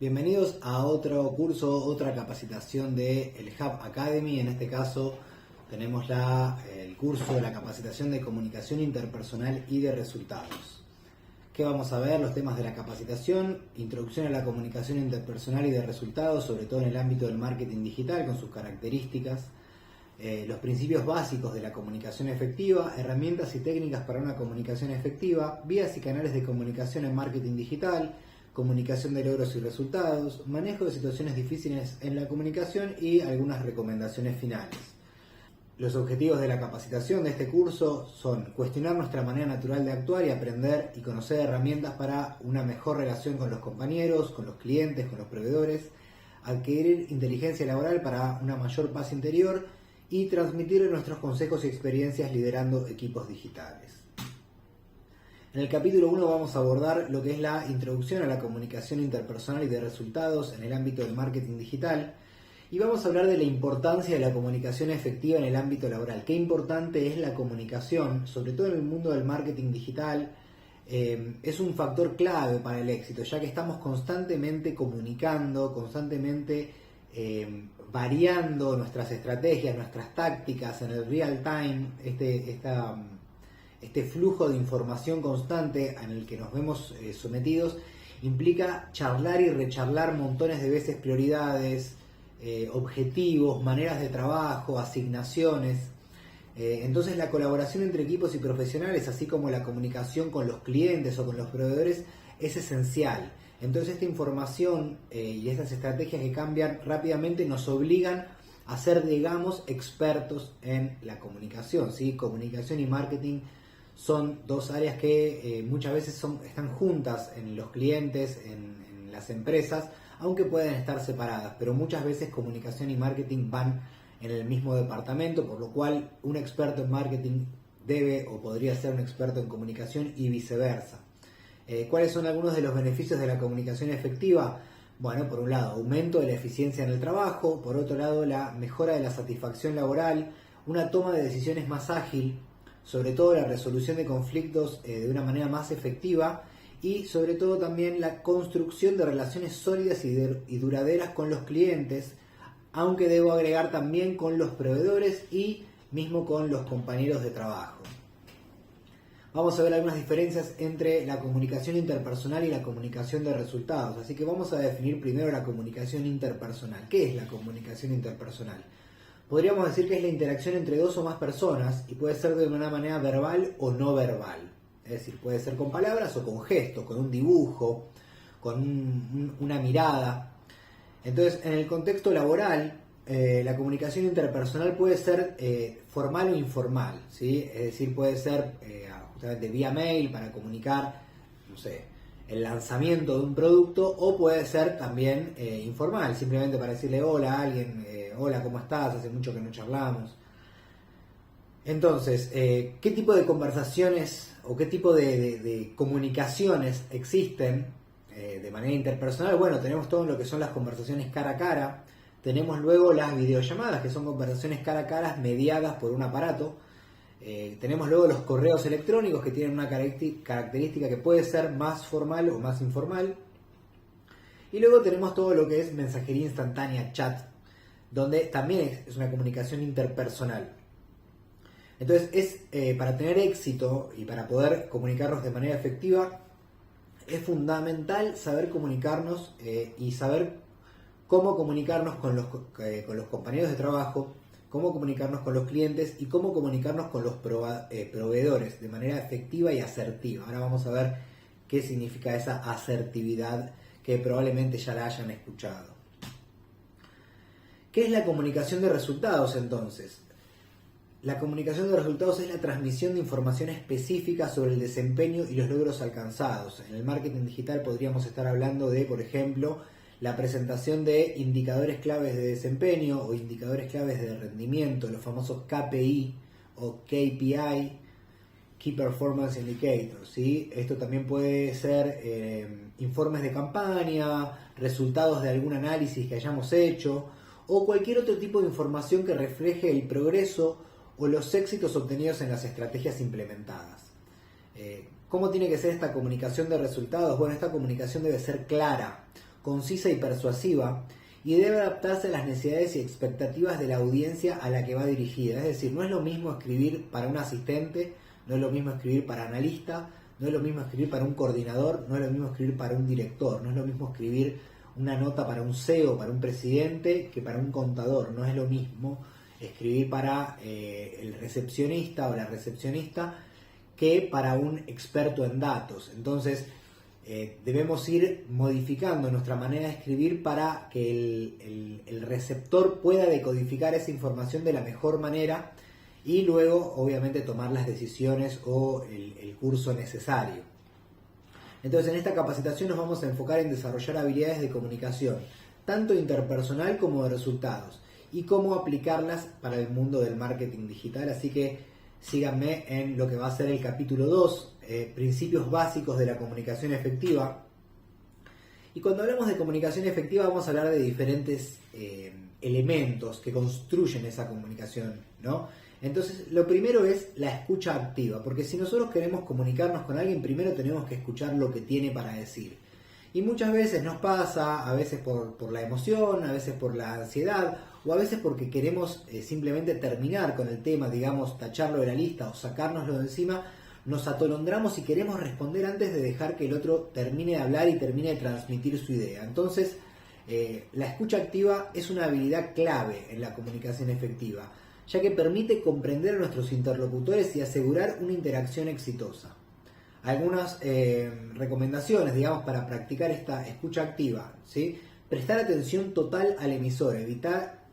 Bienvenidos a otro curso, otra capacitación de el Hub Academy. En este caso tenemos el curso de la capacitación de comunicación interpersonal y de resultados. ¿Qué vamos a ver? Los temas de la capacitación: introducción a la comunicación interpersonal y de resultados, sobre todo en el ámbito del marketing digital con sus características, los principios básicos de la comunicación efectiva, herramientas y técnicas para una comunicación efectiva, vías y canales de comunicación en marketing digital, comunicación de logros y resultados, manejo de situaciones difíciles en la comunicación y algunas recomendaciones finales. Los objetivos de la capacitación de este curso son cuestionar nuestra manera natural de actuar y aprender y conocer herramientas para una mejor relación con los compañeros, con los clientes, con los proveedores, adquirir inteligencia laboral para una mayor paz interior y transmitir nuestros consejos y experiencias liderando equipos digitales. En el capítulo 1 vamos a abordar lo que es la introducción a la comunicación interpersonal y de resultados en el ámbito del marketing digital, y vamos a hablar de la importancia de la comunicación efectiva en el ámbito laboral. Qué importante es la comunicación, sobre todo en el mundo del marketing digital. Es un factor clave para el éxito, ya que estamos constantemente comunicando, constantemente variando nuestras estrategias, nuestras tácticas en el real time, este flujo de información constante en el que nos vemos sometidos implica charlar y recharlar montones de veces prioridades, objetivos, maneras de trabajo, asignaciones. Entonces la colaboración entre equipos y profesionales, así como la comunicación con los clientes o con los proveedores, es esencial. Entonces esta información y estas estrategias que cambian rápidamente nos obligan a ser, digamos, expertos en la comunicación, ¿sí? Comunicación y marketing son dos áreas que muchas veces están juntas en los clientes, en las empresas, aunque pueden estar separadas, pero muchas veces comunicación y marketing van en el mismo departamento, por lo cual un experto en marketing debe o podría ser un experto en comunicación y viceversa. ¿Cuáles son algunos de los beneficios de la comunicación efectiva? Bueno, por un lado, aumento de la eficiencia en el trabajo; por otro lado, la mejora de la satisfacción laboral, una toma de decisiones más ágil, sobre todo la resolución de conflictos de una manera más efectiva, y sobre todo también la construcción de relaciones sólidas y duraderas con los clientes, aunque debo agregar también con los proveedores y mismo con los compañeros de trabajo. Vamos a ver algunas diferencias entre la comunicación interpersonal y la comunicación de resultados, así que vamos a definir primero la comunicación interpersonal. ¿Qué es la comunicación interpersonal? Podríamos decir que es la interacción entre dos o más personas y puede ser de una manera verbal o no verbal. Es decir, puede ser con palabras o con gestos, con un dibujo, con una mirada. Entonces, en el contexto laboral, la comunicación interpersonal puede ser formal o informal, ¿sí? Es decir, puede ser justamente vía mail para comunicar, no sé, el lanzamiento de un producto, o puede ser también informal, simplemente para decirle hola a alguien, hola, ¿cómo estás? Hace mucho que no charlamos. Entonces, ¿qué tipo de conversaciones o qué tipo de comunicaciones existen de manera interpersonal? Bueno, tenemos todo lo que son las conversaciones cara a cara. Tenemos luego las videollamadas, que son conversaciones cara a cara mediadas por un aparato. Tenemos luego los correos electrónicos, que tienen una característica que puede ser más formal o más informal. Y luego tenemos todo lo que es mensajería instantánea, chat, donde también es una comunicación interpersonal. Entonces, para tener éxito y para poder comunicarnos de manera efectiva, es fundamental saber comunicarnos y saber cómo comunicarnos con los compañeros de trabajo, cómo comunicarnos con los clientes y cómo comunicarnos con los proveedores de manera efectiva y asertiva. Ahora vamos a ver qué significa esa asertividad, que probablemente ya la hayan escuchado. ¿Qué es la comunicación de resultados entonces? La comunicación de resultados es la transmisión de información específica sobre el desempeño y los logros alcanzados. En el marketing digital podríamos estar hablando de, por ejemplo, la presentación de indicadores claves de desempeño o indicadores claves de rendimiento, los famosos KPI o KPI, Key Performance Indicators, ¿sí? Esto también puede ser informes de campaña, resultados de algún análisis que hayamos hecho, o cualquier otro tipo de información que refleje el progreso o los éxitos obtenidos en las estrategias implementadas. ¿Cómo tiene que ser esta comunicación de resultados? Bueno, esta comunicación debe ser clara, concisa y persuasiva, y debe adaptarse a las necesidades y expectativas de la audiencia a la que va dirigida. Es decir, no es lo mismo escribir para un asistente, no es lo mismo escribir para analista, no es lo mismo escribir para un coordinador, no es lo mismo escribir para un director, no es lo mismo escribir una nota para un CEO, para un presidente, que para un contador. No es lo mismo escribir para el recepcionista o la recepcionista que para un experto en datos. Entonces, debemos ir modificando nuestra manera de escribir para que el receptor pueda decodificar esa información de la mejor manera y luego, obviamente, tomar las decisiones o el curso necesario. Entonces, en esta capacitación nos vamos a enfocar en desarrollar habilidades de comunicación, tanto interpersonal como de resultados, y cómo aplicarlas para el mundo del marketing digital. Así que síganme en lo que va a ser el capítulo 2, principios básicos de la comunicación efectiva. Y cuando hablamos de comunicación efectiva vamos a hablar de diferentes elementos que construyen esa comunicación, ¿no? Entonces, lo primero es la escucha activa, porque si nosotros queremos comunicarnos con alguien, primero tenemos que escuchar lo que tiene para decir. Y muchas veces nos pasa, a veces por la emoción, a veces por la ansiedad, o a veces porque queremos simplemente terminar con el tema, digamos, tacharlo de la lista o sacárnoslo de encima, nos atolondramos y queremos responder antes de dejar que el otro termine de hablar y termine de transmitir su idea. Entonces, la escucha activa es una habilidad clave en la comunicación efectiva, ya que permite comprender a nuestros interlocutores y asegurar una interacción exitosa. Algunas recomendaciones, digamos, para practicar esta escucha activa, ¿sí? Prestar atención total al emisor,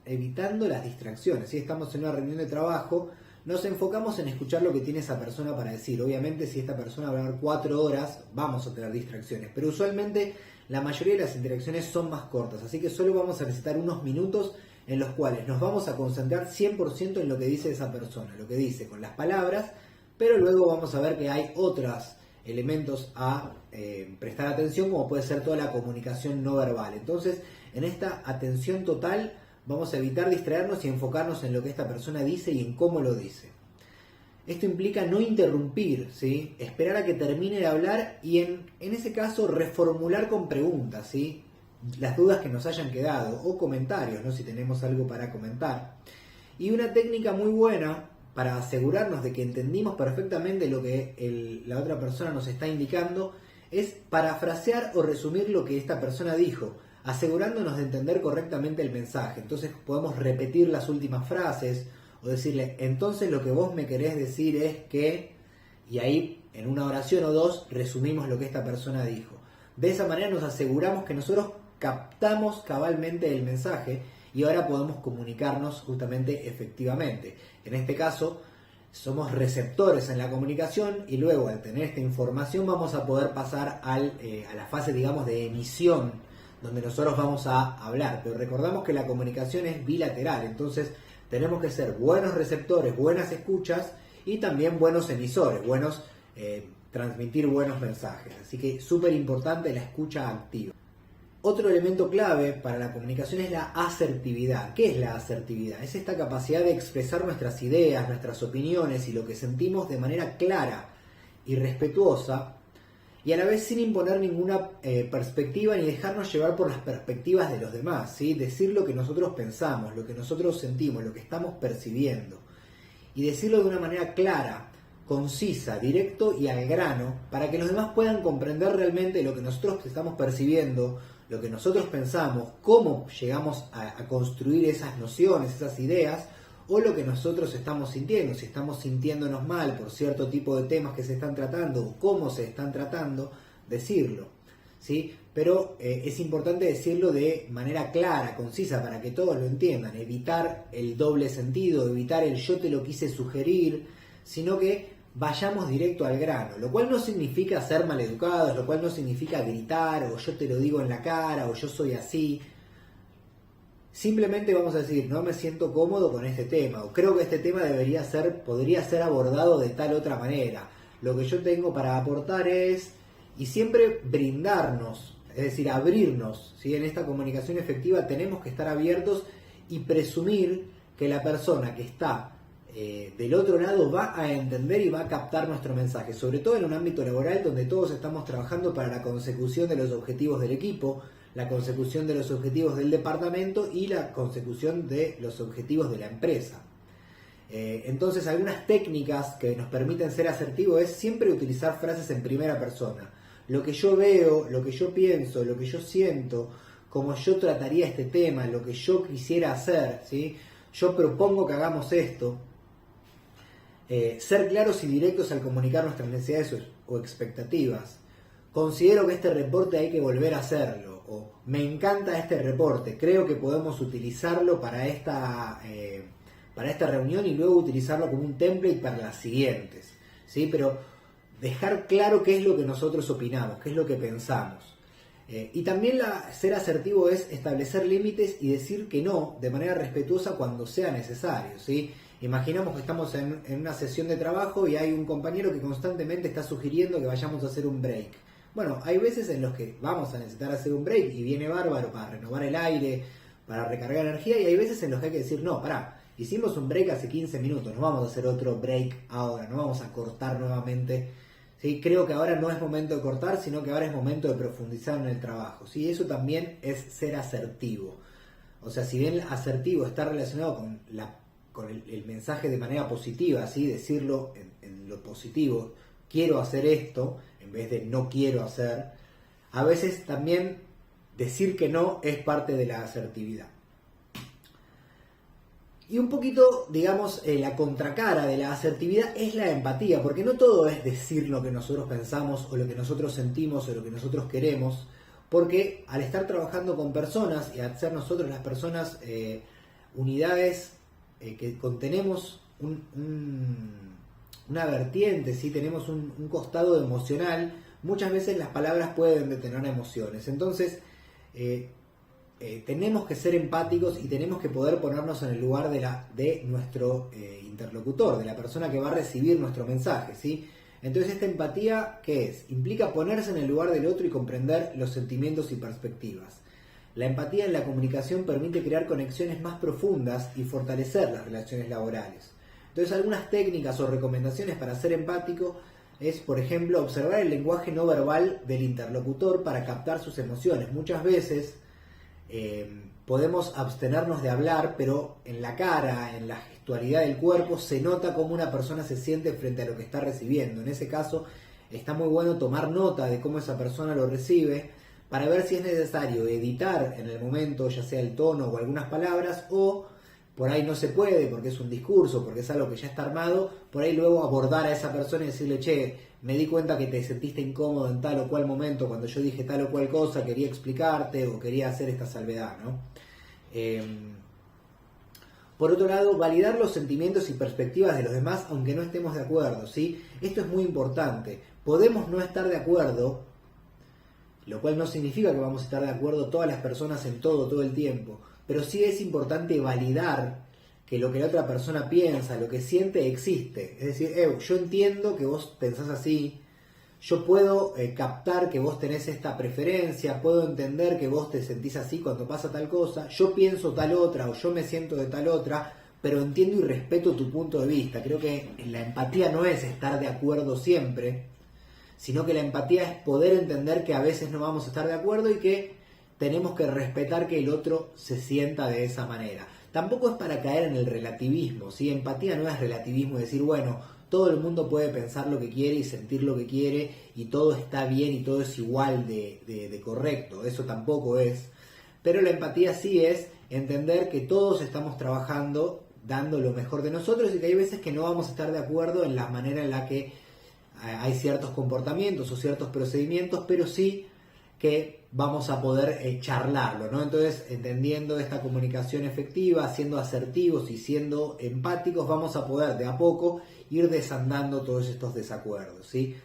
evitando las distracciones. Si estamos en una reunión de trabajo, nos enfocamos en escuchar lo que tiene esa persona para decir. Obviamente, si esta persona va a hablar 4 horas, vamos a tener distracciones, pero usualmente la mayoría de las interacciones son más cortas, así que solo vamos a necesitar unos minutos en los cuales nos vamos a concentrar 100% en lo que dice esa persona, lo que dice con las palabras, pero luego vamos a ver que hay otros elementos a prestar atención, como puede ser toda la comunicación no verbal. Entonces, en esta atención total vamos a evitar distraernos y enfocarnos en lo que esta persona dice y en cómo lo dice. Esto implica no interrumpir, ¿sí? Esperar a que termine de hablar y en ese caso reformular con preguntas, ¿sí? Las dudas que nos hayan quedado o comentarios, ¿no? Si tenemos algo para comentar. Y una técnica muy buena para asegurarnos de que entendimos perfectamente lo que la otra persona nos está indicando es parafrasear o resumir lo que esta persona dijo, asegurándonos de entender correctamente el mensaje. Entonces podemos repetir las últimas frases o decirle, entonces lo que vos me querés decir es que, y ahí en una oración o dos resumimos lo que esta persona dijo. De esa manera nos aseguramos que nosotros captamos cabalmente el mensaje y ahora podemos comunicarnos justamente efectivamente. En este caso, somos receptores en la comunicación y luego al tener esta información vamos a poder pasar a la fase, digamos, de emisión, donde nosotros vamos a hablar. Pero recordamos que la comunicación es bilateral, entonces tenemos que ser buenos receptores, buenas escuchas y también buenos emisores, transmitir buenos mensajes. Así que súper importante la escucha activa. Otro elemento clave para la comunicación es la asertividad. ¿Qué es la asertividad? Es esta capacidad de expresar nuestras ideas, nuestras opiniones y lo que sentimos de manera clara y respetuosa y a la vez sin imponer ninguna perspectiva ni dejarnos llevar por las perspectivas de los demás, ¿sí? Decir lo que nosotros pensamos, lo que nosotros sentimos, lo que estamos percibiendo y decirlo de una manera clara, concisa, directo y al grano para que los demás puedan comprender realmente lo que nosotros estamos percibiendo, lo que nosotros pensamos, cómo llegamos a construir esas nociones, esas ideas, o lo que nosotros estamos sintiendo, si estamos sintiéndonos mal por cierto tipo de temas que se están tratando, o cómo se están tratando, decirlo, ¿sí? Pero es importante decirlo de manera clara, concisa, para que todos lo entiendan, evitar el doble sentido, evitar el yo te lo quise sugerir, sino que vayamos directo al grano, lo cual no significa ser maleducados, lo cual no significa gritar, o yo te lo digo en la cara, o yo soy así. Simplemente vamos a decir, no me siento cómodo con este tema, o creo que este tema podría ser abordado de tal otra manera. Lo que yo tengo para aportar es, y siempre brindarnos, es decir, abrirnos, ¿sí? En esta comunicación efectiva tenemos que estar abiertos y presumir que la persona que está del otro lado va a entender y va a captar nuestro mensaje, sobre todo en un ámbito laboral donde todos estamos trabajando para la consecución de los objetivos del equipo, la consecución de los objetivos del departamento y la consecución de los objetivos de la empresa. Entonces, algunas técnicas que nos permiten ser asertivos es siempre utilizar frases en primera persona. Lo que yo veo, lo que yo pienso, lo que yo siento, cómo yo trataría este tema, lo que yo quisiera hacer, ¿sí? Yo propongo que hagamos esto. Ser claros y directos al comunicar nuestras necesidades o expectativas. Considero que este reporte hay que volver a hacerlo. O me encanta este reporte, creo que podemos utilizarlo para esta reunión y luego utilizarlo como un template para las siguientes, ¿sí? Pero dejar claro qué es lo que nosotros opinamos, qué es lo que pensamos. Y también ser asertivo es establecer límites y decir que no de manera respetuosa cuando sea necesario, ¿sí? Imaginamos que estamos en una sesión de trabajo y hay un compañero que constantemente está sugiriendo que vayamos a hacer un break. Bueno, hay veces en los que vamos a necesitar hacer un break y viene bárbaro para renovar el aire, para recargar energía, y hay veces en los que hay que decir, no, pará, hicimos un break hace 15 minutos, no vamos a hacer otro break ahora, no vamos a cortar nuevamente. ¿Sí? Creo que ahora no es momento de cortar, sino que ahora es momento de profundizar en el trabajo. ¿Sí? Eso también es ser asertivo. O sea, si bien asertivo está relacionado con el mensaje de manera positiva, ¿sí? Decirlo en lo positivo, quiero hacer esto, en vez de no quiero hacer, a veces también decir que no es parte de la asertividad. Y un poquito, digamos, la contracara de la asertividad es la empatía, porque no todo es decir lo que nosotros pensamos o lo que nosotros sentimos o lo que nosotros queremos, porque al estar trabajando con personas y al ser nosotros las personas unidades que contenemos una vertiente, ¿sí? Tenemos un costado emocional, muchas veces las palabras pueden detener emociones. Entonces, tenemos que ser empáticos y tenemos que poder ponernos en el lugar de nuestro interlocutor, de la persona que va a recibir nuestro mensaje, ¿sí? Entonces, esta empatía, ¿qué es? Implica ponerse en el lugar del otro y comprender los sentimientos y perspectivas. La empatía en la comunicación permite crear conexiones más profundas y fortalecer las relaciones laborales. Entonces, algunas técnicas o recomendaciones para ser empático es, por ejemplo, observar el lenguaje no verbal del interlocutor para captar sus emociones. Muchas veces podemos abstenernos de hablar, pero en la cara, en la gestualidad del cuerpo, se nota cómo una persona se siente frente a lo que está recibiendo. En ese caso, está muy bueno tomar nota de cómo esa persona lo recibe, para ver si es necesario editar en el momento, ya sea el tono o algunas palabras, o por ahí no se puede porque es un discurso, porque es algo que ya está armado, por ahí luego abordar a esa persona y decirle, che, me di cuenta que te sentiste incómodo en tal o cual momento cuando yo dije tal o cual cosa, quería explicarte o quería hacer esta salvedad, ¿no? Por otro lado, validar los sentimientos y perspectivas de los demás aunque no estemos de acuerdo, ¿sí? Esto es muy importante. Podemos no estar de acuerdo, lo cual no significa que vamos a estar de acuerdo todas las personas en todo el tiempo, pero sí es importante validar que lo que la otra persona piensa, lo que siente, existe. Es decir, yo entiendo que vos pensás así, yo puedo captar que vos tenés esta preferencia, puedo entender que vos te sentís así cuando pasa tal cosa, yo pienso tal otra o yo me siento de tal otra, pero entiendo y respeto tu punto de vista. Creo que la empatía no es estar de acuerdo siempre, sino que la empatía es poder entender que a veces no vamos a estar de acuerdo y que tenemos que respetar que el otro se sienta de esa manera. Tampoco es para caer en el relativismo, ¿sí? Empatía no es relativismo, decir, bueno, todo el mundo puede pensar lo que quiere y sentir lo que quiere y todo está bien y todo es igual de correcto, eso tampoco es. Pero la empatía sí es entender que todos estamos trabajando dando lo mejor de nosotros y que hay veces que no vamos a estar de acuerdo en la manera en la que hay ciertos comportamientos o ciertos procedimientos, pero sí que vamos a poder charlarlo, ¿no? Entonces, entendiendo esta comunicación efectiva, siendo asertivos y siendo empáticos, vamos a poder de a poco ir desandando todos estos desacuerdos, ¿sí?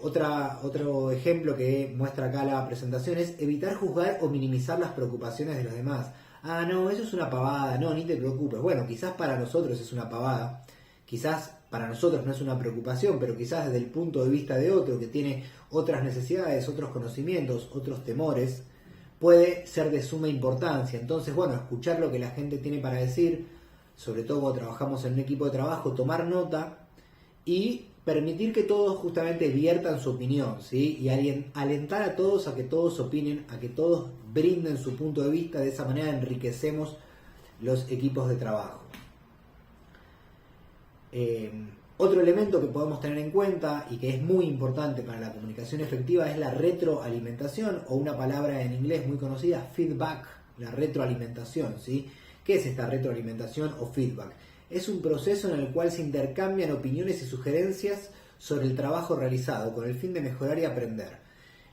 Otro ejemplo que muestra acá la presentación es evitar juzgar o minimizar las preocupaciones de los demás. Ah, no, eso es una pavada, no, ni te preocupes. Bueno, quizás para nosotros es una pavada, quizás para nosotros no es una preocupación, pero quizás desde el punto de vista de otro que tiene otras necesidades, otros conocimientos, otros temores, puede ser de suma importancia. Entonces, bueno, escuchar lo que la gente tiene para decir, sobre todo cuando trabajamos en un equipo de trabajo, tomar nota y permitir que todos justamente viertan su opinión, ¿sí? Y alentar a todos a que todos opinen, a que todos brinden su punto de vista. De esa manera enriquecemos los equipos de trabajo. Otro elemento que podemos tener en cuenta y que es muy importante para la comunicación efectiva es la retroalimentación, o una palabra en inglés muy conocida, feedback, la retroalimentación, ¿sí? ¿Qué es esta retroalimentación o feedback? Es un proceso en el cual se intercambian opiniones y sugerencias sobre el trabajo realizado con el fin de mejorar y aprender.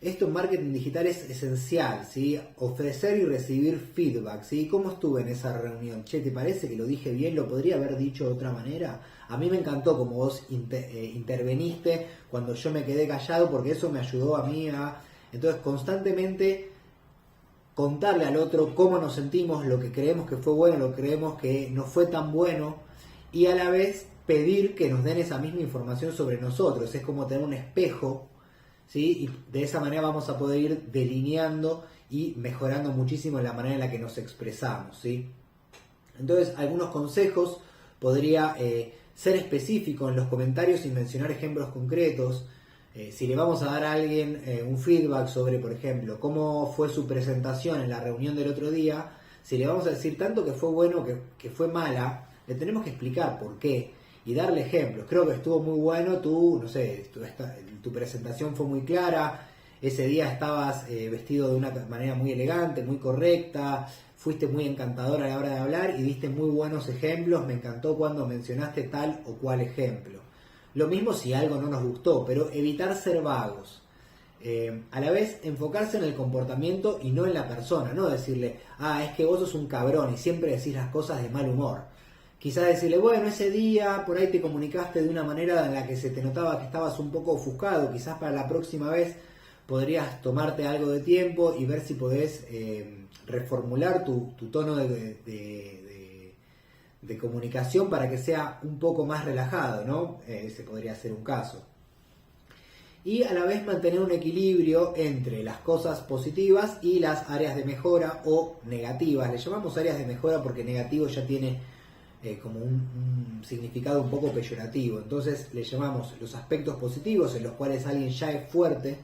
Esto en marketing digital es esencial, ¿sí? Ofrecer y recibir feedback, ¿sí? ¿Cómo estuve en esa reunión? Che, ¿te parece que lo dije bien? ¿Lo podría haber dicho de otra manera? A mí me encantó como vos interveniste cuando yo me quedé callado, porque eso me ayudó a mí a... Entonces, constantemente contarle al otro cómo nos sentimos, lo que creemos que fue bueno, lo que creemos que no fue tan bueno, y a la vez pedir que nos den esa misma información sobre nosotros. Es como tener un espejo, ¿sí? Y de esa manera vamos a poder ir delineando y mejorando muchísimo la manera en la que nos expresamos, ¿sí? Entonces, algunos consejos: podría ser específico en los comentarios y mencionar ejemplos concretos. Si le vamos a dar a alguien un feedback sobre, por ejemplo, cómo fue su presentación en la reunión del otro día, si le vamos a decir tanto que fue bueno que fue mala, le tenemos que explicar por qué y darle ejemplos. Creo que estuvo muy bueno, tu presentación fue muy clara, ese día estabas vestido de una manera muy elegante, muy correcta, fuiste muy encantador a la hora de hablar y diste muy buenos ejemplos, me encantó cuando mencionaste tal o cual ejemplo. Lo mismo si algo no nos gustó, pero evitar ser vagos. A la vez, enfocarse en el comportamiento y no en la persona, no decirle, es que vos sos un cabrón y siempre decís las cosas de mal humor. Quizás decirle, bueno, ese día por ahí te comunicaste de una manera en la que se te notaba que estabas un poco ofuscado, quizás para la próxima vez podrías tomarte algo de tiempo y ver si podés reformular tu tono de comunicación para que sea un poco más relajado, ¿no? Ese podría ser un caso. Y a la vez mantener un equilibrio entre las cosas positivas y las áreas de mejora o negativas. Le llamamos áreas de mejora porque negativo ya tiene como un significado un poco peyorativo. Entonces le llamamos los aspectos positivos en los cuales alguien ya es fuerte,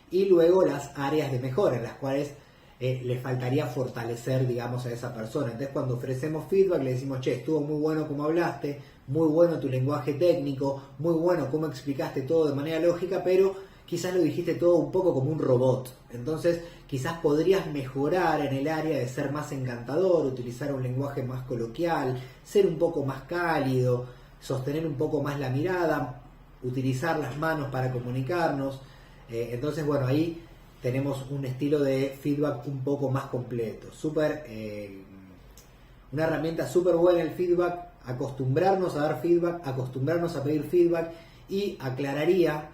y luego las áreas de mejora en las cuales le faltaría fortalecer, digamos, a esa persona. Entonces, cuando ofrecemos feedback, le decimos, che, estuvo muy bueno como hablaste, muy bueno tu lenguaje técnico, muy bueno cómo explicaste todo de manera lógica, pero quizás lo dijiste todo un poco como un robot. Entonces, quizás podrías mejorar en el área de ser más encantador, utilizar un lenguaje más coloquial, ser un poco más cálido, sostener un poco más la mirada, utilizar las manos para comunicarnos. Entonces, bueno, ahí tenemos un estilo de feedback un poco más completo. Una herramienta súper buena el feedback, acostumbrarnos a dar feedback, acostumbrarnos a pedir feedback, y aclararía,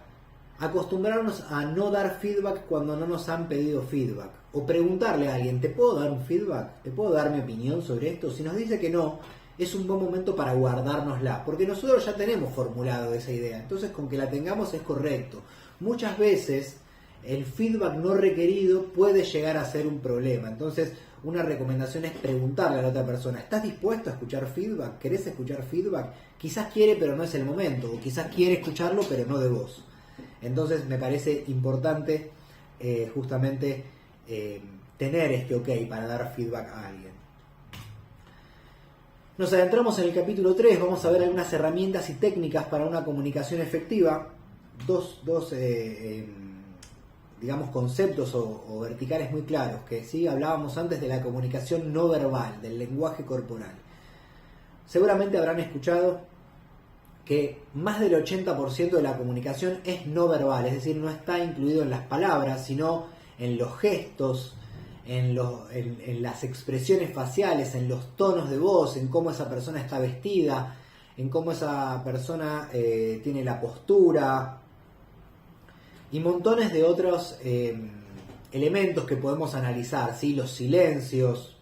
acostumbrarnos a no dar feedback cuando no nos han pedido feedback. O preguntarle a alguien, ¿te puedo dar un feedback? ¿Te puedo dar mi opinión sobre esto? Si nos dice que no, es un buen momento para guardárnosla, porque nosotros ya tenemos formulado esa idea. Entonces, con que la tengamos es correcto. Muchas veces el feedback no requerido puede llegar a ser un problema. Entonces, una recomendación es preguntarle a la otra persona, ¿estás dispuesto a escuchar feedback? ¿Querés escuchar feedback? Quizás quiere, pero no es el momento, o quizás quiere escucharlo, pero no de vos. Entonces, me parece importante justamente tener este ok para dar feedback a alguien. Nos adentramos en el capítulo 3, vamos a ver algunas herramientas y técnicas para una comunicación efectiva. Dos digamos, conceptos o verticales muy claros, que sí hablábamos antes de la comunicación no verbal, del lenguaje corporal. Seguramente habrán escuchado que más del 80% de la comunicación es no verbal, es decir, no está incluido en las palabras, sino en los gestos, en las expresiones faciales, en los tonos de voz, en cómo esa persona está vestida, en cómo esa persona tiene la postura, y montones de otros elementos que podemos analizar, ¿sí? Los silencios,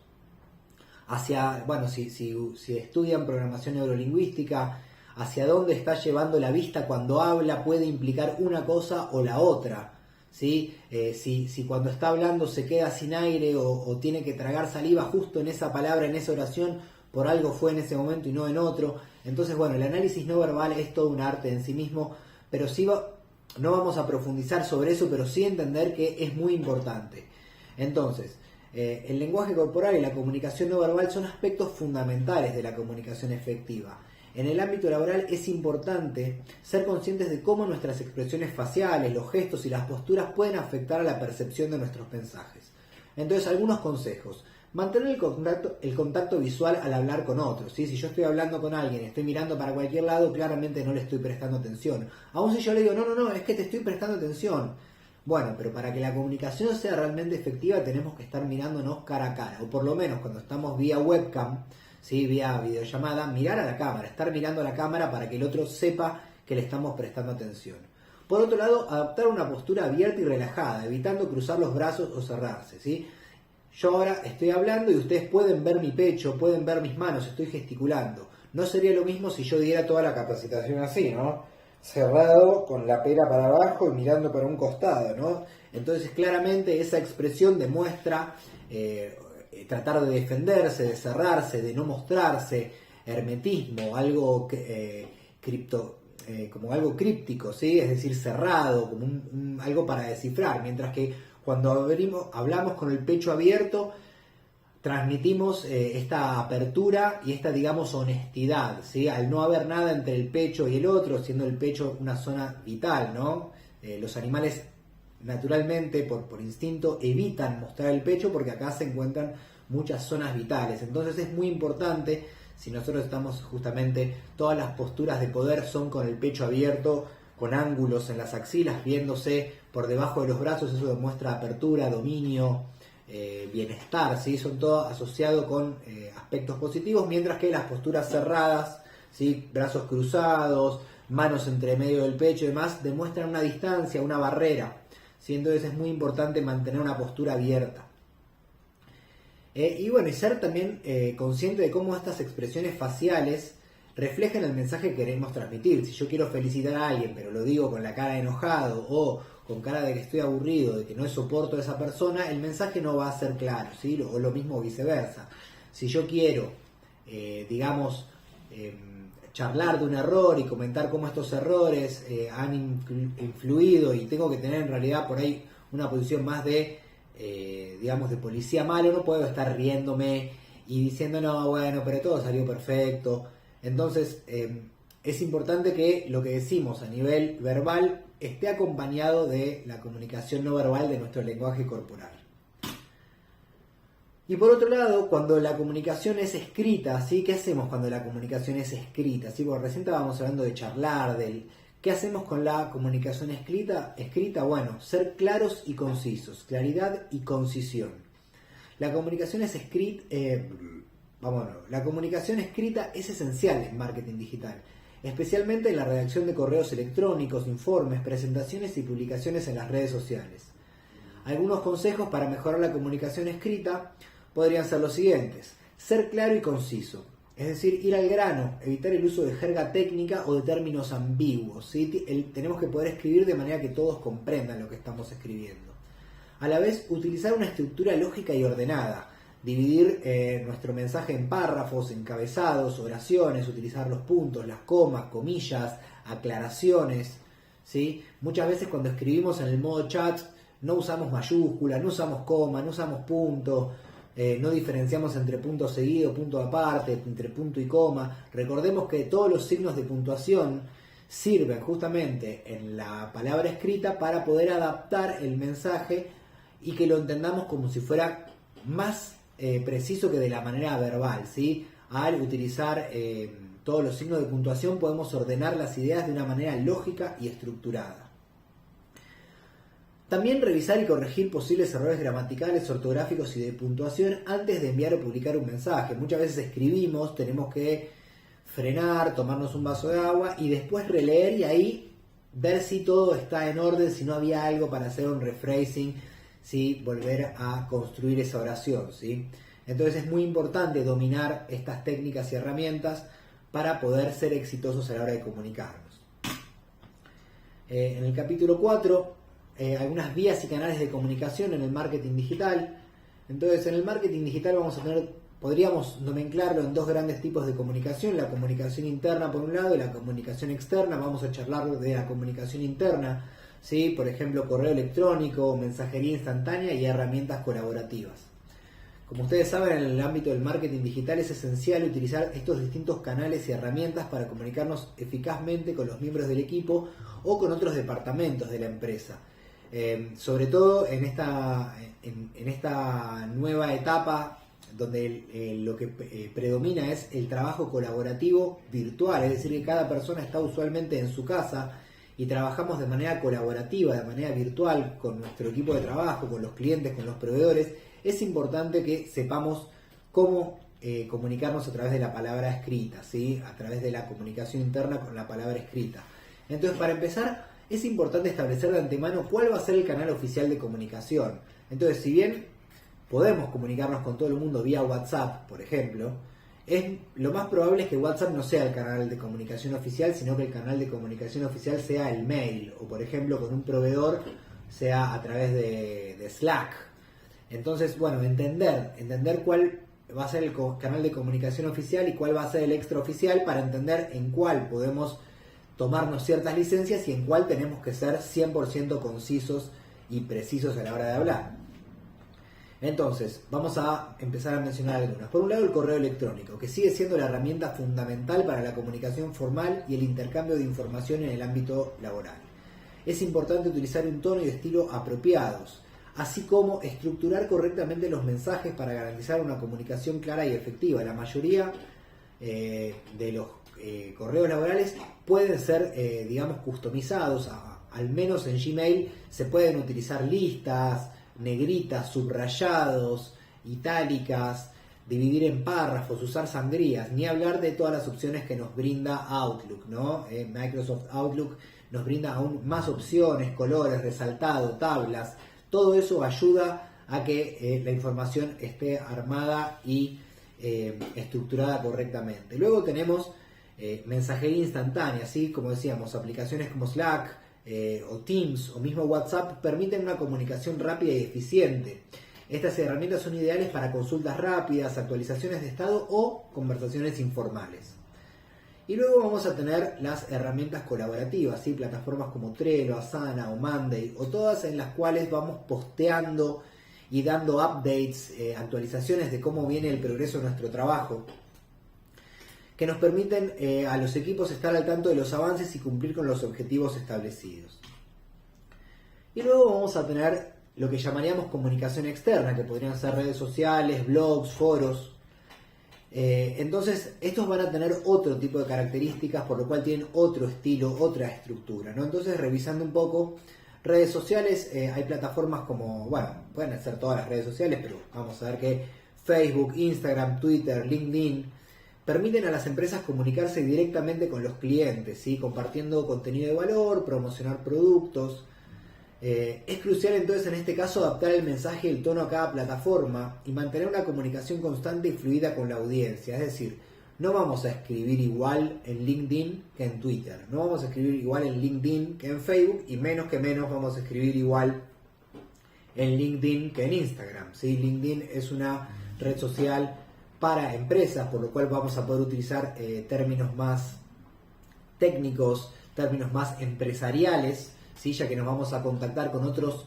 si estudian programación neurolingüística, hacia dónde está llevando la vista cuando habla puede implicar una cosa o la otra, ¿sí? Si cuando está hablando se queda sin aire o tiene que tragar saliva justo en esa palabra, en esa oración, por algo fue en ese momento y no en otro. Entonces, bueno, el análisis no verbal es todo un arte en sí mismo, pero sí no vamos a profundizar sobre eso, pero sí entender que es muy importante. Entonces, el lenguaje corporal y la comunicación no verbal son aspectos fundamentales de la comunicación efectiva. En el ámbito laboral es importante ser conscientes de cómo nuestras expresiones faciales, los gestos y las posturas pueden afectar a la percepción de nuestros mensajes. Entonces, algunos consejos. Mantener el contacto visual al hablar con otros, ¿sí? Si yo estoy hablando con alguien, estoy mirando para cualquier lado, claramente no le estoy prestando atención. Aún si yo le digo, no, es que te estoy prestando atención. Bueno, pero para que la comunicación sea realmente efectiva tenemos que estar mirándonos cara a cara, o por lo menos cuando estamos vía webcam, ¿sí? Vía videollamada, mirar a la cámara, estar mirando a la cámara para que el otro sepa que le estamos prestando atención. Por otro lado, adoptar una postura abierta y relajada, evitando cruzar los brazos o cerrarse, ¿sí? Yo ahora estoy hablando y ustedes pueden ver mi pecho, pueden ver mis manos, estoy gesticulando. No sería lo mismo si yo diera toda la capacitación así, ¿no? Cerrado, con la pera para abajo y mirando para un costado, ¿no? Entonces claramente esa expresión demuestra tratar de defenderse, de cerrarse, de no mostrarse, hermetismo, algo como algo críptico, ¿sí? Es decir, cerrado, como algo para descifrar, mientras que cuando hablamos con el pecho abierto, transmitimos esta apertura y esta, digamos, honestidad, ¿sí? Al no haber nada entre el pecho y el otro, siendo el pecho una zona vital, ¿no? Los animales, naturalmente, por instinto, evitan mostrar el pecho porque acá se encuentran muchas zonas vitales. Entonces es muy importante, si nosotros estamos justamente, todas las posturas de poder son con el pecho abierto, con ángulos en las axilas, viéndose por debajo de los brazos, eso demuestra apertura, dominio, bienestar, ¿sí? Son todo asociado con aspectos positivos, mientras que las posturas cerradas, ¿sí? Brazos cruzados, manos entre medio del pecho y demás, demuestran una distancia, una barrera, ¿sí? Entonces es muy importante mantener una postura abierta. Y bueno, y ser también consciente de cómo estas expresiones faciales reflejan el mensaje que queremos transmitir. Si yo quiero felicitar a alguien, pero lo digo con la cara de enojado o con cara de que estoy aburrido, de que no soporto a esa persona, el mensaje no va a ser claro, ¿sí? O lo mismo viceversa. Si yo quiero, charlar de un error y comentar cómo estos errores han influido y tengo que tener en realidad por ahí una posición más de policía malo, no puedo estar riéndome y diciendo, no, bueno, pero todo salió perfecto. Entonces, es importante que lo que decimos a nivel verbal esté acompañado de la comunicación no verbal de nuestro lenguaje corporal. Y por otro lado, cuando la comunicación es escrita, ¿sí? ¿Qué hacemos cuando la comunicación es escrita? ¿Sí? Porque recién estábamos hablando de charlar, ¿qué hacemos con la comunicación escrita? Bueno, ser claros y concisos, claridad y concisión. La comunicación la comunicación escrita es esencial en marketing digital, especialmente en la redacción de correos electrónicos, informes, presentaciones y publicaciones en las redes sociales. Algunos consejos para mejorar la comunicación escrita podrían ser los siguientes: ser claro y conciso, es decir, ir al grano, evitar el uso de jerga técnica o de términos ambiguos, ¿sí? Tenemos que poder escribir de manera que todos comprendan lo que estamos escribiendo. A la vez, utilizar una estructura lógica y ordenada, dividir nuestro mensaje en párrafos, encabezados, oraciones, utilizar los puntos, las comas, comillas, aclaraciones, ¿sí? Muchas veces cuando escribimos en el modo chat no usamos mayúsculas, no usamos coma, no usamos punto, no diferenciamos entre punto seguido, punto aparte, entre punto y coma. Recordemos que todos los signos de puntuación sirven justamente en la palabra escrita para poder adaptar el mensaje y que lo entendamos como si fuera más preciso que de la manera verbal, ¿sí? Al utilizar todos los signos de puntuación podemos ordenar las ideas de una manera lógica y estructurada. También revisar y corregir posibles errores gramaticales, ortográficos y de puntuación antes de enviar o publicar un mensaje. Muchas veces escribimos, tenemos que frenar, tomarnos un vaso de agua y después releer y ahí ver si todo está en orden, si no había algo para hacer un rephrasing, ¿sí? Volver a construir esa oración, ¿sí? Entonces es muy importante dominar estas técnicas y herramientas para poder ser exitosos a la hora de comunicarnos. En el capítulo 4, algunas vías y canales de comunicación en el marketing digital. Entonces en el marketing digital vamos a tener podríamos nomenclarlo en dos grandes tipos de comunicación, la comunicación interna por un lado y la comunicación externa. Vamos a charlar de la comunicación interna, ¿sí? Por ejemplo, correo electrónico, mensajería instantánea y herramientas colaborativas. Como ustedes saben, en el ámbito del marketing digital es esencial utilizar estos distintos canales y herramientas para comunicarnos eficazmente con los miembros del equipo o con otros departamentos de la empresa. Sobre todo en esta nueva etapa donde lo que predomina es el trabajo colaborativo virtual, es decir, que cada persona está usualmente en su casa y trabajamos de manera colaborativa, de manera virtual, con nuestro equipo de trabajo, con los clientes, con los proveedores. Es importante que sepamos cómo comunicarnos a través de la palabra escrita, ¿sí? A través de la comunicación interna con la palabra escrita. Entonces, para empezar, es importante establecer de antemano cuál va a ser el canal oficial de comunicación. Entonces, si bien podemos comunicarnos con todo el mundo vía WhatsApp, por ejemplo, lo más probable es que WhatsApp no sea el canal de comunicación oficial, sino que el canal de comunicación oficial sea el mail, o por ejemplo con un proveedor sea a través de Slack. Entonces, bueno, entender cuál va a ser el canal de comunicación oficial y cuál va a ser el extraoficial, para entender en cuál podemos tomarnos ciertas licencias y en cuál tenemos que ser 100% concisos y precisos a la hora de hablar. Entonces, vamos a empezar a mencionar algunas. Por un lado, el correo electrónico, que sigue siendo la herramienta fundamental para la comunicación formal y el intercambio de información en el ámbito laboral. Es importante utilizar un tono y estilo apropiados, así como estructurar correctamente los mensajes para garantizar una comunicación clara y efectiva. La mayoría de los correos laborales pueden ser, customizados. Al menos en Gmail se pueden utilizar listas, negritas, subrayados, itálicas, dividir en párrafos, usar sangrías, ni hablar de todas las opciones que nos brinda Outlook, ¿no? Microsoft Outlook nos brinda aún más opciones, colores, resaltado, tablas. Todo eso ayuda a que la información esté armada y estructurada correctamente. Luego tenemos mensajería instantánea, ¿sí? Como decíamos, aplicaciones como Slack, o Teams o mismo WhatsApp permiten una comunicación rápida y eficiente. Estas herramientas son ideales para consultas rápidas, actualizaciones de estado o conversaciones informales. Y luego vamos a tener las herramientas colaborativas, ¿sí? Plataformas como Trello, Asana o Monday, o todas en las cuales vamos posteando y dando updates, actualizaciones de cómo viene el progreso de nuestro trabajo, que nos permiten a los equipos estar al tanto de los avances y cumplir con los objetivos establecidos. Y luego vamos a tener lo que llamaríamos comunicación externa, que podrían ser redes sociales, blogs, foros. Entonces, estos van a tener otro tipo de características, por lo cual tienen otro estilo, otra estructura, ¿no? Entonces, revisando un poco, redes sociales, hay plataformas como, pueden ser todas las redes sociales, pero vamos a ver que Facebook, Instagram, Twitter, LinkedIn, permiten a las empresas comunicarse directamente con los clientes, ¿sí? Compartiendo contenido de valor, promocionar productos. Es crucial entonces en este caso adaptar el mensaje y el tono a cada plataforma y mantener una comunicación constante y fluida con la audiencia. Es decir, no vamos a escribir igual en LinkedIn que en Twitter, no vamos a escribir igual en LinkedIn que en Facebook, y menos vamos a escribir igual en LinkedIn que en Instagram, ¿sí? LinkedIn es una red social para empresas, por lo cual vamos a poder utilizar términos más técnicos, términos más empresariales, ¿sí? Ya que nos vamos a contactar con otros,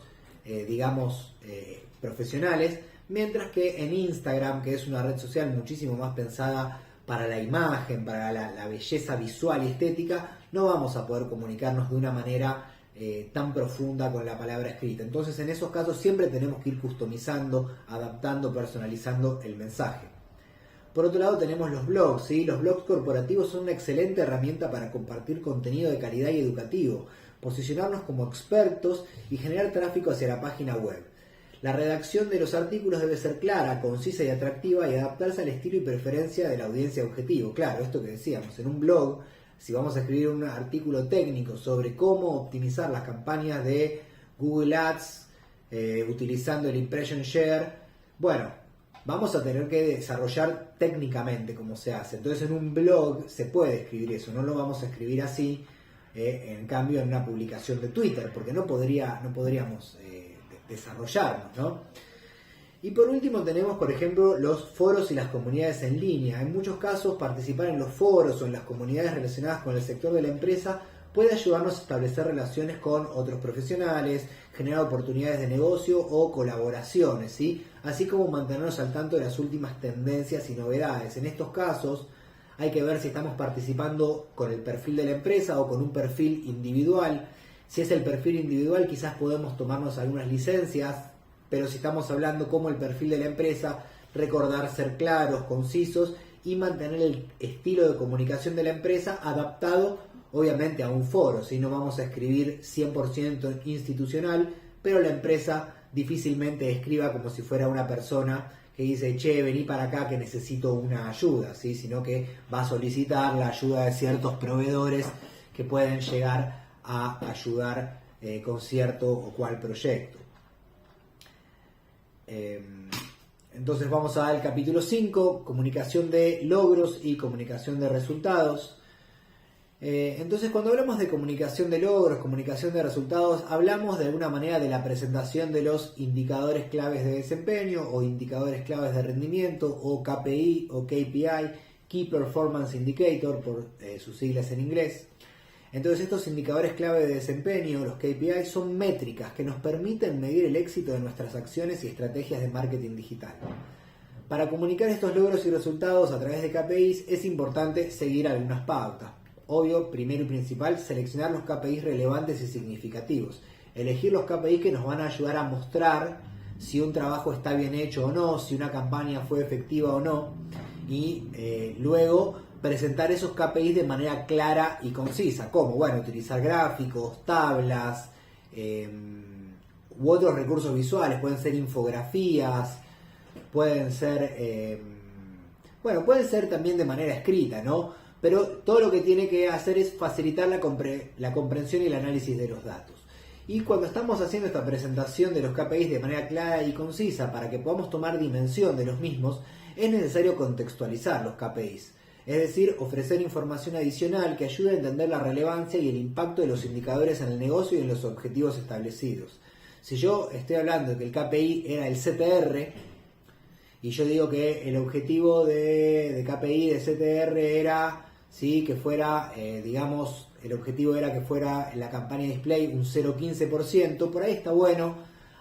profesionales, mientras que en Instagram, que es una red social muchísimo más pensada para la imagen, para la belleza visual y estética, no vamos a poder comunicarnos de una manera tan profunda con la palabra escrita. Entonces, en esos casos siempre tenemos que ir customizando, adaptando, personalizando el mensaje. Por otro lado tenemos los blogs, ¿sí? Los blogs corporativos son una excelente herramienta para compartir contenido de calidad y educativo, posicionarnos como expertos y generar tráfico hacia la página web. La redacción de los artículos debe ser clara, concisa y atractiva y adaptarse al estilo y preferencia de la audiencia objetivo. Claro, esto que decíamos, en un blog, si vamos a escribir un artículo técnico sobre cómo optimizar las campañas de Google Ads utilizando el Impression Share, vamos a tener que desarrollar técnicamente cómo se hace. Entonces en un blog se puede escribir eso, no lo vamos a escribir así, en cambio en una publicación de Twitter, porque no podríamos desarrollarnos, ¿no? Y por último tenemos, por ejemplo, los foros y las comunidades en línea. En muchos casos, participar en los foros o en las comunidades relacionadas con el sector de la empresa puede ayudarnos a establecer relaciones con otros profesionales, generar oportunidades de negocio o colaboraciones, ¿sí? Así como mantenernos al tanto de las últimas tendencias y novedades. En estos casos hay que ver si estamos participando con el perfil de la empresa o con un perfil individual. Si es el perfil individual, quizás podemos tomarnos algunas licencias, pero si estamos hablando como el perfil de la empresa, recordar ser claros, concisos y mantener el estilo de comunicación de la empresa adaptado obviamente a un foro. Si no vamos a escribir 100% institucional, pero la empresa difícilmente escriba como si fuera una persona que dice, che, vení para acá que necesito una ayuda, ¿sí? Sino que va a solicitar la ayuda de ciertos proveedores que pueden llegar a ayudar con cierto o cual proyecto. Entonces vamos al capítulo 5, comunicación de logros y comunicación de resultados. Entonces cuando hablamos de comunicación de logros, comunicación de resultados, hablamos de alguna manera de la presentación de los indicadores claves de desempeño o indicadores claves de rendimiento o KPI o KPI, Key Performance Indicator por sus siglas en inglés. Entonces estos indicadores clave de desempeño, los KPI, son métricas que nos permiten medir el éxito de nuestras acciones y estrategias de marketing digital. Para comunicar estos logros y resultados a través de KPIs es importante seguir algunas pautas. Obvio, primero y principal, seleccionar los KPIs relevantes y significativos. Elegir los KPIs que nos van a ayudar a mostrar si un trabajo está bien hecho o no, si una campaña fue efectiva o no. Y luego presentar esos KPIs de manera clara y concisa. ¿Cómo? Bueno, utilizar gráficos, tablas u otros recursos visuales. Pueden ser infografías, pueden ser también de manera escrita, ¿no? Pero todo lo que tiene que hacer es facilitar la comprensión y el análisis de los datos. Y cuando estamos haciendo esta presentación de los KPIs de manera clara y concisa para que podamos tomar dimensión de los mismos, es necesario contextualizar los KPIs. Es decir, ofrecer información adicional que ayude a entender la relevancia y el impacto de los indicadores en el negocio y en los objetivos establecidos. Si yo estoy hablando de que el KPI era el CTR, y yo digo que el objetivo de KPI de CTR era, ¿sí?, que fuera, el objetivo era que fuera en la campaña display un 0,15%, por ahí está bueno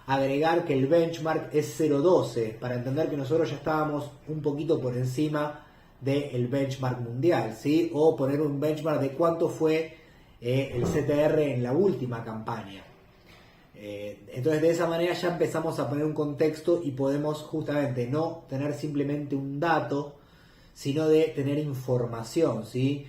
agregar que el benchmark es 0,12, para entender que nosotros ya estábamos un poquito por encima del benchmark mundial, ¿sí? O poner un benchmark de cuánto fue el CTR en la última campaña. Entonces de esa manera ya empezamos a poner un contexto y podemos justamente no tener simplemente un dato, sino de tener información, ¿sí?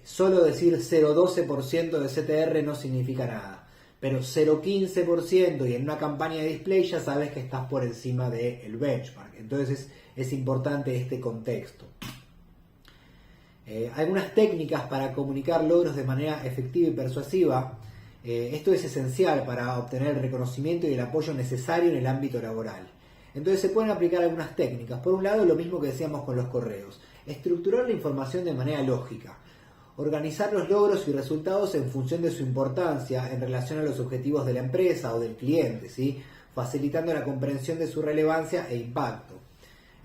Solo decir 0,12% de CTR no significa nada, pero 0,15% y en una campaña de display ya sabes que estás por encima del benchmark. Entonces es importante este contexto. Algunas técnicas para comunicar logros de manera efectiva y persuasiva. Esto es esencial para obtener el reconocimiento y el apoyo necesario en el ámbito laboral. Entonces se pueden aplicar algunas técnicas. Por un lado, lo mismo que decíamos con los correos. Estructurar la información de manera lógica. Organizar los logros y resultados en función de su importancia en relación a los objetivos de la empresa o del cliente, ¿sí? Facilitando la comprensión de su relevancia e impacto.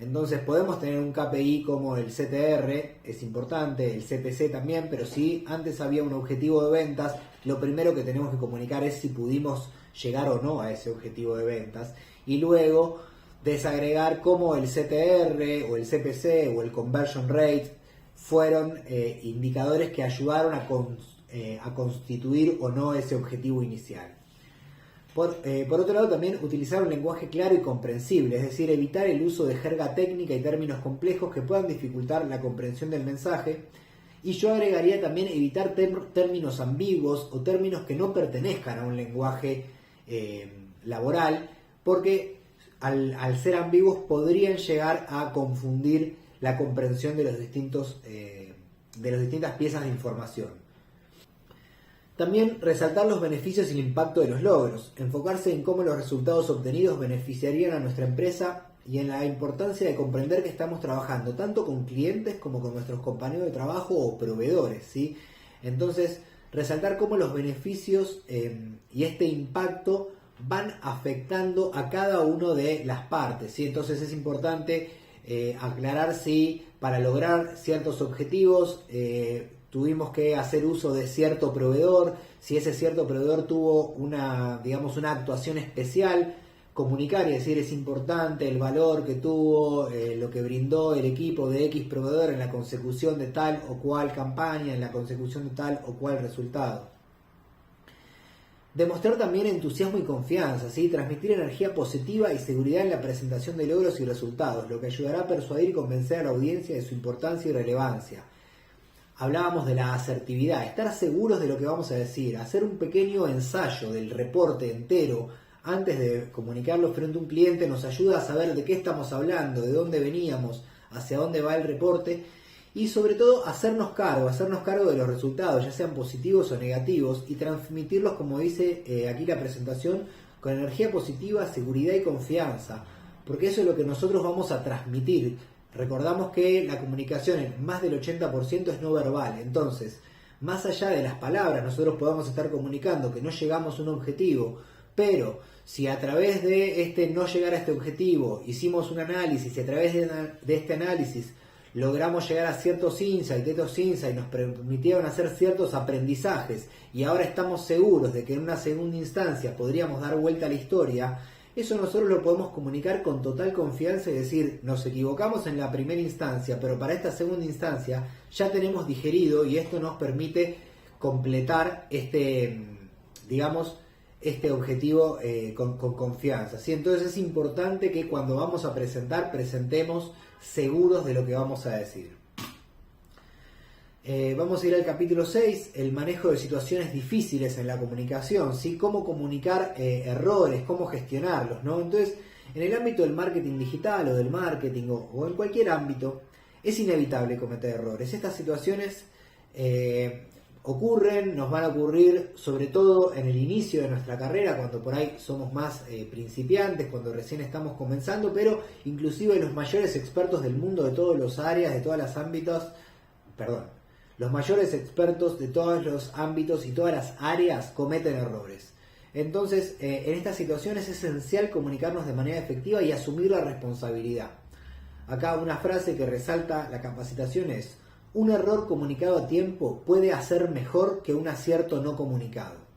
Entonces podemos tener un KPI como el CTR, es importante, el CPC también, pero si antes había un objetivo de ventas, lo primero que tenemos que comunicar es si pudimos llegar o no a ese objetivo de ventas. Y luego desagregar cómo el CTR o el CPC o el Conversion Rate fueron indicadores que ayudaron a constituir o no ese objetivo inicial. Por otro lado, también utilizar un lenguaje claro y comprensible, es decir, evitar el uso de jerga técnica y términos complejos que puedan dificultar la comprensión del mensaje. Y yo agregaría también evitar términos ambiguos o términos que no pertenezcan a un lenguaje laboral, porque al ser ambiguos podrían llegar a confundir la comprensión de las distintas piezas de información. También resaltar los beneficios y el impacto de los logros, enfocarse en cómo los resultados obtenidos beneficiarían a nuestra empresa y en la importancia de comprender que estamos trabajando tanto con clientes como con nuestros compañeros de trabajo o proveedores, ¿sí? Entonces, resaltar cómo los beneficios y este impacto van afectando a cada una de las partes, ¿sí? Entonces es importante aclarar si para lograr ciertos objetivos tuvimos que hacer uso de cierto proveedor, si ese cierto proveedor tuvo una actuación especial, comunicar y decir es importante el valor que tuvo, lo que brindó el equipo de X proveedor en la consecución de tal o cual campaña, en la consecución de tal o cual resultado. Demostrar también entusiasmo y confianza, ¿sí? Transmitir energía positiva y seguridad en la presentación de logros y resultados, lo que ayudará a persuadir y convencer a la audiencia de su importancia y relevancia. Hablábamos de la asertividad, estar seguros de lo que vamos a decir, hacer un pequeño ensayo del reporte entero antes de comunicarlo frente a un cliente nos ayuda a saber de qué estamos hablando, de dónde veníamos, hacia dónde va el reporte y sobre todo hacernos cargo de los resultados, ya sean positivos o negativos, y transmitirlos, como dice aquí la presentación, con energía positiva, seguridad y confianza, porque eso es lo que nosotros vamos a transmitir. Recordamos que la comunicación en más del 80% es no verbal, entonces, más allá de las palabras, nosotros podemos estar comunicando que no llegamos a un objetivo, pero si a través de no llegar a este objetivo hicimos un análisis y a través de este análisis logramos llegar a ciertos insights, estos insights nos permitieron hacer ciertos aprendizajes y ahora estamos seguros de que en una segunda instancia podríamos dar vuelta a la historia, eso nosotros lo podemos comunicar con total confianza y decir, nos equivocamos en la primera instancia, pero para esta segunda instancia ya tenemos digerido y esto nos permite completar este objetivo con confianza, ¿sí? Entonces es importante que cuando vamos a presentar, presentemos seguros de lo que vamos a decir. Vamos a ir al capítulo 6, el manejo de situaciones difíciles en la comunicación, ¿sí? Cómo comunicar errores, cómo gestionarlos, ¿no? Entonces, en el ámbito del marketing digital o del marketing o en cualquier ámbito, es inevitable cometer errores. Estas situaciones ocurren, nos van a ocurrir sobre todo en el inicio de nuestra carrera, cuando por ahí somos más principiantes, cuando recién estamos comenzando, pero inclusive los mayores expertos del mundo de todos los áreas, de todos los ámbitos, los mayores expertos de todos los ámbitos y todas las áreas cometen errores. Entonces, en estas situaciones es esencial comunicarnos de manera efectiva y asumir la responsabilidad. Acá una frase que resalta la capacitación es: un error comunicado a tiempo puede hacer mejor que un acierto no comunicado.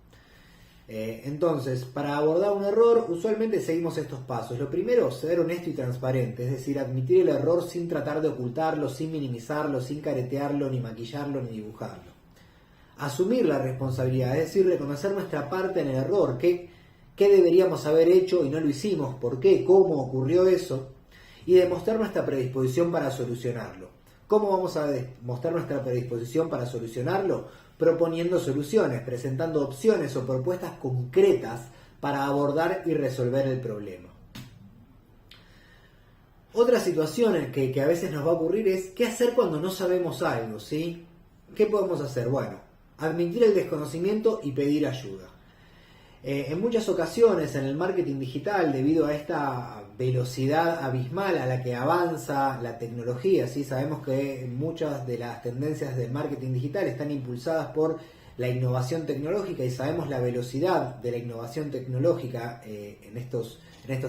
Entonces, para abordar un error, usualmente seguimos estos pasos. Lo primero, ser honesto y transparente, es decir, admitir el error sin tratar de ocultarlo, sin minimizarlo, sin caretearlo, ni maquillarlo, ni dibujarlo. Asumir la responsabilidad, es decir, reconocer nuestra parte en el error, qué deberíamos haber hecho y no lo hicimos, por qué, cómo ocurrió eso, y demostrar nuestra predisposición para solucionarlo. ¿Cómo vamos a demostrar nuestra predisposición para solucionarlo? Proponiendo soluciones, presentando opciones o propuestas concretas para abordar y resolver el problema. Otra situación que a veces nos va a ocurrir es ¿qué hacer cuando no sabemos algo? ¿Sí? ¿Qué podemos hacer? Bueno, admitir el desconocimiento y pedir ayuda. En muchas ocasiones en el marketing digital, debido a esta velocidad abismal a la que avanza la tecnología, ¿sí? Sabemos que muchas de las tendencias del marketing digital están impulsadas por la innovación tecnológica y sabemos la velocidad de la innovación tecnológica en estos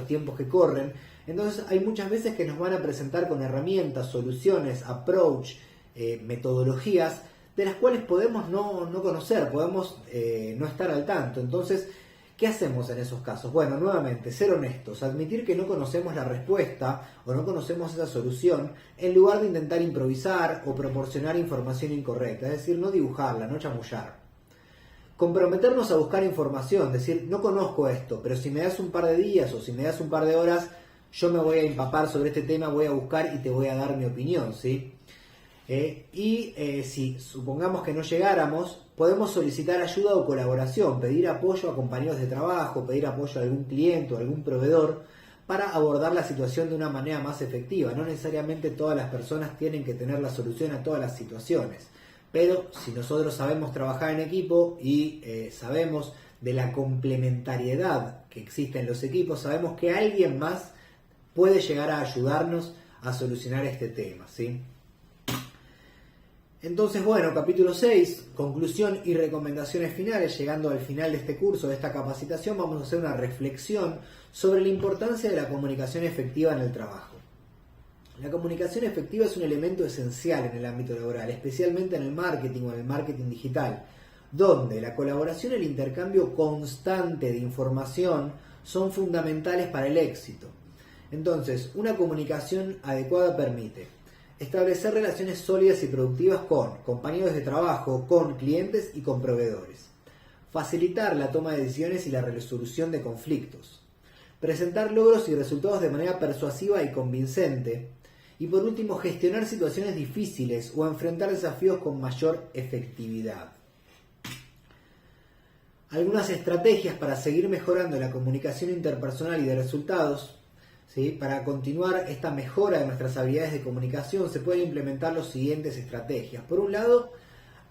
tiempos que corren. Entonces hay muchas veces que nos van a presentar con herramientas, soluciones, approach, metodologías de las cuales podemos no conocer, podemos no estar al tanto. Entonces, ¿qué hacemos en esos casos? Bueno, nuevamente, ser honestos, admitir que no conocemos la respuesta o no conocemos esa solución, en lugar de intentar improvisar o proporcionar información incorrecta, es decir, no dibujarla, no chamullar. Comprometernos a buscar información, decir, no conozco esto, pero si me das un par de días o si me das un par de horas, yo me voy a empapar sobre este tema, voy a buscar y te voy a dar mi opinión, ¿sí? Si supongamos que no llegáramos, podemos solicitar ayuda o colaboración, pedir apoyo a compañeros de trabajo, pedir apoyo a algún cliente o algún proveedor para abordar la situación de una manera más efectiva. No necesariamente todas las personas tienen que tener la solución a todas las situaciones, pero si nosotros sabemos trabajar en equipo y sabemos de la complementariedad que existe en los equipos, sabemos que alguien más puede llegar a ayudarnos a solucionar este tema, ¿sí? Entonces, bueno, capítulo 6, conclusión y recomendaciones finales. Llegando al final de este curso, de esta capacitación, vamos a hacer una reflexión sobre la importancia de la comunicación efectiva en el trabajo. La comunicación efectiva es un elemento esencial en el ámbito laboral, especialmente en el marketing o en el marketing digital, donde la colaboración y el intercambio constante de información son fundamentales para el éxito. Entonces, una comunicación adecuada permite establecer relaciones sólidas y productivas con compañeros de trabajo, con clientes y con proveedores. Facilitar la toma de decisiones y la resolución de conflictos. Presentar logros y resultados de manera persuasiva y convincente. Y por último, gestionar situaciones difíciles o enfrentar desafíos con mayor efectividad. Algunas estrategias para seguir mejorando la comunicación interpersonal y de resultados. ¿Sí? Para continuar esta mejora de nuestras habilidades de comunicación se pueden implementar las siguientes estrategias. Por un lado,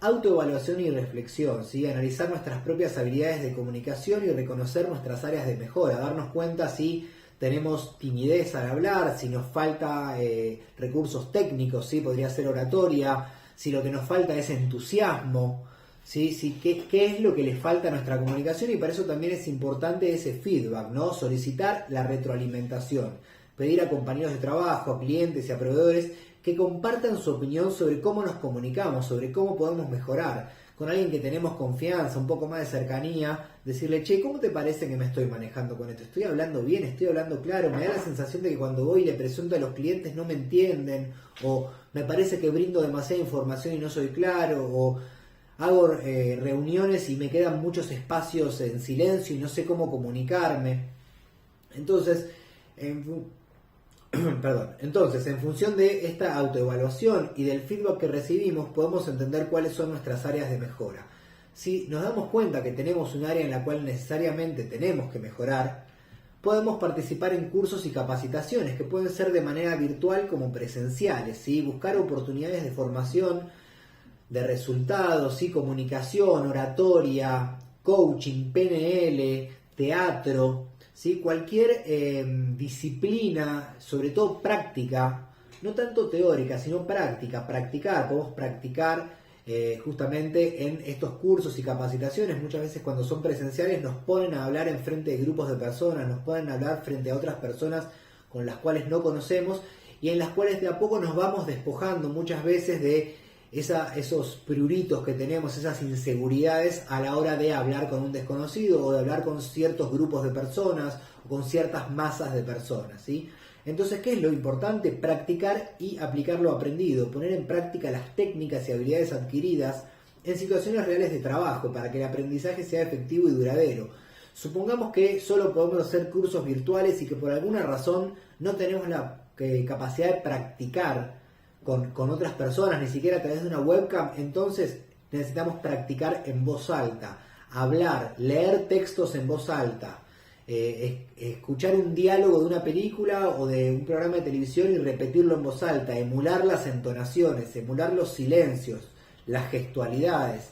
autoevaluación y reflexión, ¿sí? Analizar nuestras propias habilidades de comunicación y reconocer nuestras áreas de mejora, darnos cuenta si tenemos timidez al hablar, si nos falta recursos técnicos, ¿sí? Podría ser oratoria, si lo que nos falta es entusiasmo, ¿sí? ¿Qué es lo que le falta a nuestra comunicación? Y para eso también es importante ese feedback, ¿no? Solicitar la retroalimentación, pedir a compañeros de trabajo, a clientes y a proveedores que compartan su opinión sobre cómo nos comunicamos, sobre cómo podemos mejorar. Con alguien que tenemos confianza, un poco más de cercanía, decirle, che, ¿cómo te parece que me estoy manejando con esto? ¿Estoy hablando bien? ¿Estoy hablando claro? Me da la sensación de que cuando voy y le presento a los clientes no me entienden, o me parece que brindo demasiada información y no soy claro, o hago reuniones y me quedan muchos espacios en silencio y no sé cómo comunicarme. Entonces, en función de esta autoevaluación y del feedback que recibimos, podemos entender cuáles son nuestras áreas de mejora. Si nos damos cuenta que tenemos un área en la cual necesariamente tenemos que mejorar, podemos participar en cursos y capacitaciones que pueden ser de manera virtual como presenciales, ¿sí? Buscar oportunidades de formación, de resultados, ¿sí? Comunicación, oratoria, coaching, PNL, teatro, ¿sí? Cualquier disciplina, sobre todo práctica, no tanto teórica, sino práctica, podemos practicar justamente en estos cursos y capacitaciones. Muchas veces cuando son presenciales nos ponen a hablar en frente de grupos de personas, nos ponen a hablar frente a otras personas con las cuales no conocemos y en las cuales de a poco nos vamos despojando muchas veces de esos pruritos que tenemos, esas inseguridades a la hora de hablar con un desconocido o de hablar con ciertos grupos de personas o con ciertas masas de personas, ¿sí? Entonces, ¿qué es lo importante? Practicar y aplicar lo aprendido, poner en práctica las técnicas y habilidades adquiridas en situaciones reales de trabajo para que el aprendizaje sea efectivo y duradero. Supongamos que solo podemos hacer cursos virtuales y que por alguna razón no tenemos la capacidad de practicar con otras personas, ni siquiera a través de una webcam. Entonces necesitamos practicar en voz alta, hablar, leer textos en voz alta, escuchar un diálogo de una película o de un programa de televisión y repetirlo en voz alta, emular las entonaciones, emular los silencios, las gestualidades.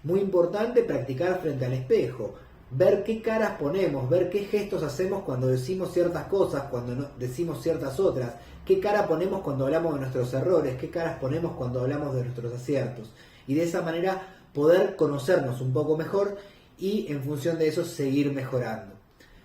Muy importante practicar frente al espejo, ver qué caras ponemos, ver qué gestos hacemos cuando decimos ciertas cosas, cuando no decimos ciertas otras, qué cara ponemos cuando hablamos de nuestros errores, qué caras ponemos cuando hablamos de nuestros aciertos. Y de esa manera poder conocernos un poco mejor y en función de eso seguir mejorando.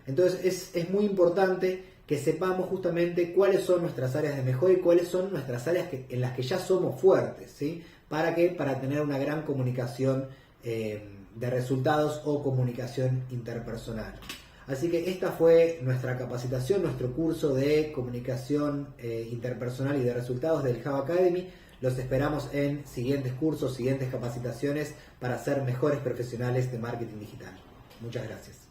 Entonces es muy importante que sepamos justamente cuáles son nuestras áreas de mejora y cuáles son nuestras áreas en las que ya somos fuertes, ¿sí? Para tener una gran comunicación de resultados o comunicación interpersonal. Así que esta fue nuestra capacitación, nuestro curso de comunicación interpersonal y de resultados del Java Academy. Los esperamos en siguientes cursos, siguientes capacitaciones para ser mejores profesionales de marketing digital. Muchas gracias.